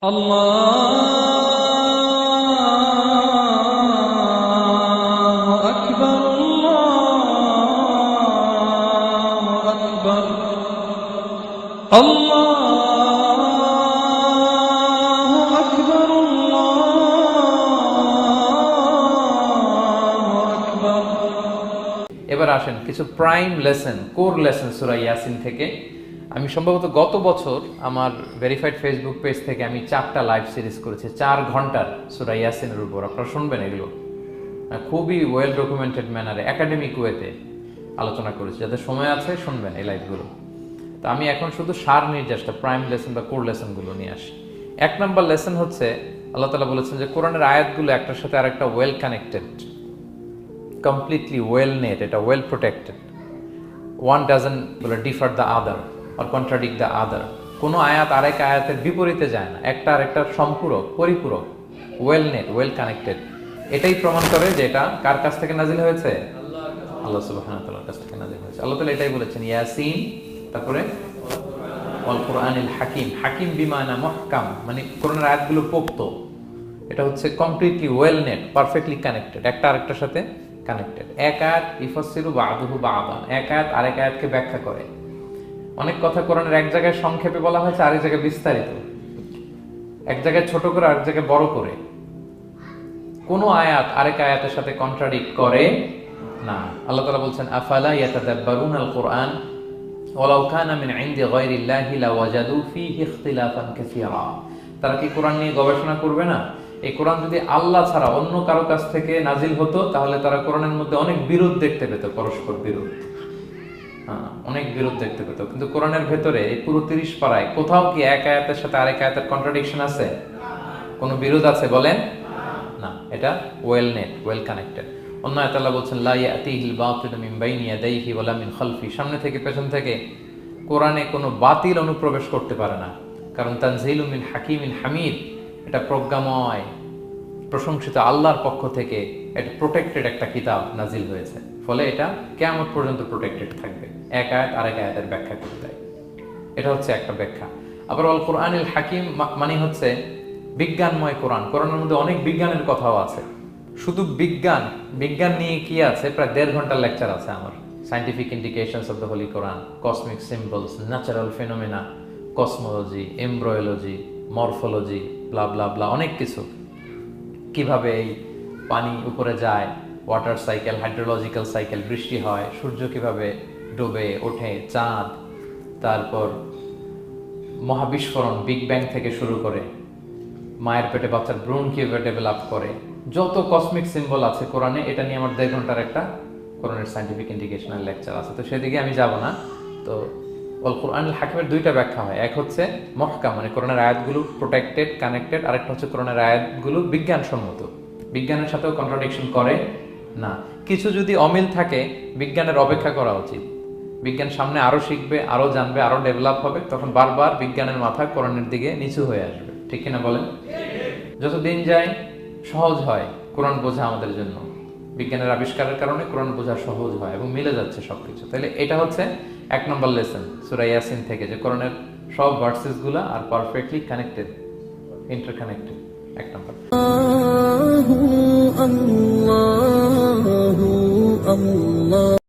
আল্লাহু আকবার, আল্লাহু আকবার, আল্লাহু আকবার, আল্লাহু আকবার। এবার আসেন কিছু প্রাইম লেসন, কোর লেসন সূরা ইয়াসিন থেকে। আমি সম্ভবত গত বছর আমার ভেরিফাইড ফেসবুক পেজ থেকে আমি 4টা লাইভ সিরিজ করেছি 4 ঘন্টার সূরা ইয়াসিনের উপর। আপনারা শুনবেন এগুলো, খুবই ওয়েল ডকুমেন্টেড ম্যানারে একাডেমিক ওয়েতে আলোচনা করেছি। যাদের সময় আছে শুনবেন এই লাইভগুলো। তো আমি এখন শুধু সার নির্যাসটা প্রাইম লেসন বা কোর লেসনগুলো নিয়ে আসি। 1 নম্বর লেসন হচ্ছে, আল্লাহ তাআলা বলেছেন যে কোরআনের আয়াতগুলো একটার সাথে আরেকটা well connected, completely well knit, এটা well protected. One doesn't differ the other or contradict the other. কোনো আয়াত আরেক আয়াতের বিপরীতে যায় না, একটা আরেকটার সম্পূরক, পরিপূরক, well knit, well connected. এটাই প্রমাণ করে যে এটা কার কাছ থেকে নাজিল হয়েছে? আল্লাহ সুবহানাহু ওয়া তাআলার কাছ থেকে নাজিল হয়েছে। আল্লাহ তাআলা এটাই বলেছেন, ইয়াসিন, তারপরে ওয়াল কুরআনিল হাকিম। হাকিম বিমানা মুহকাম, মানে কোরআনের আয়াতগুলো পোক্ত। এটা হচ্ছে completely well net, perfectly connected, একটা আরেকটার সাথে কানেক্টেড। এক আয়াত ইফাসসিরু বা'দুহু বা'দান, এক আয়াত আরেক আয়াতকে ব্যাখ্যা করে। অনেক কথা কোরআনের এক জায়গায় সংক্ষেপে বলা হয়েছে, আরেক জায়গায় বিস্তারিত, এক জায়গায় ছোট করে আরেক জায়গায় বড় করে। কোন আয়াত আরেক আয়াতের সাথে কন্ট্রাডিক্ট করে না। আল্লাহ তাআলা বলছেন, আফালা ইয়াতাদাব্বারুনাল কুরআন ওয়ালাউ কানা মিন ইনদি গায়রিল্লাহি লাওয়াজাদু ফীহি ইখতিলাফান কাসীরা। তারা কি কোরআন নিয়ে গবেষণা করবে না? এই কোরআন যদি আল্লাহ ছাড়া অন্য কারো কাছ থেকে নাজিল হতো, তাহলে তারা কোরআনের মধ্যে অনেক বিরোধ দেখতে পেত, পরস্পর বিরোধ, অনেক বিরোধ দেখতে পেত। কিন্তু কোরআনের ভেতরে এই পুরো 30 পারায় কোথাও কি এক আয়াতের সাথে আরেক আয়াতের কন্ট্রাডিকশন আছে? কোনো বিরোধ আছে বলেন? না, এটা ওয়েল নেট, ওয়েল কানেক্টেড। অন্য আয়াতে আল্লাহ বলছেন, লা ইয়াতিহিল বাতিলু মিন বাইনি ইয়াদাইহি ওয়ালা মিন খালফি। সামনে থেকে পেছন থেকে কোরআনে কোনো বাতিল অনুপ্রবেশ করতে পারে না, কারণ তানজিলুম মিন হাকিমিন হামিদ, এটা প্রজ্ঞাময়, প্রশংসিত আল্লাহর পক্ষ থেকে এটা প্রোটেক্টেড একটা কিতাব নাজিল হয়েছে। ফলে এটা কিয়ামত পর্যন্ত প্রোটেক্টেড থাকবে। এক আয়াত আরেক আয়াতের ব্যাখ্যা করে দেয়, এটা হচ্ছে একটা ব্যাখ্যা। আবার আল কুরআনিল হাকিম মানে হচ্ছে বিজ্ঞানময় কোরআন। কোরআনের মধ্যে অনেক বিজ্ঞানের কথাও আছে। শুধু বিজ্ঞান নিয়ে কি আছে, প্রায় 1.5 ঘন্টার লেকচার আছে আমার। Scientific indications of the holy Quran, cosmic symbols, natural phenomena, cosmology, embryology, morphology, blah blah blah, অনেক কিছু। কিভাবে এই পানি উপরে যায়, ওয়াটার সাইকেল, হাইড্রোলজিক্যাল সাইকেল, বৃষ্টি হয়, সূর্য কিভাবে ডুবে ওঠে, চাঁদ, তারপর মহাবিস্ফোরণ, বিগ ব্যাং থেকে শুরু করে মায়ের পেটে বাচ্চার ভ্রূণ কিভাবে ডেভেলপ করে, যত কসমিক সিম্বল আছে কোরআনে, এটা নিয়ে আমার 1.5 ঘন্টার একটা কোরআনের সায়েন্টিফিক ইন্ডিকেশনাল লেকচার আছে। তো সেদিকে আমি যাব না। তো আল কুরআনুল হাকিমের 2টা ব্যাখ্যা হয়। এক হচ্ছে মুহকাম, মানে কোরআনের আয়াতগুলো প্রোটেক্টেড, কানেক্টেড। আরেকটা হচ্ছে কোরআনের আয়াতগুলো বিজ্ঞানসম্মত, বিজ্ঞানের সাথেও কন্ট্রাডিকশন করে না। কিছু যদি অমিল থাকে, বিজ্ঞানের অপেক্ষা করা উচিত। বিজ্ঞান সামনে আরো শিখবে, আরো জানবে, আরো ডেভেলপ হবে, তখন বারবার বিজ্ঞানের মাথা কোরআনের দিকে নিচু হয়ে আসবে। ঠিক কিনা বলেন? যত দিন যায় সহজ হয় কোরআন বোঝা আমাদের জন্য। বিজ্ঞানের আবিষ্কারের কারণে কোরআন বোঝা সহজ হয় এবং মিলে যাচ্ছে সবকিছু। তাহলে এটা হচ্ছে 1 নম্বর লেসন সূরা ইয়াসিন থেকে, যে কোরআনের সব ভার্সেস গুলা আর পারফেক্টলি কানেক্টেড, ইন্টারকানেক্টেড। 1 নম্বর। আল্লাহু আল্লাহু আল্লাহ।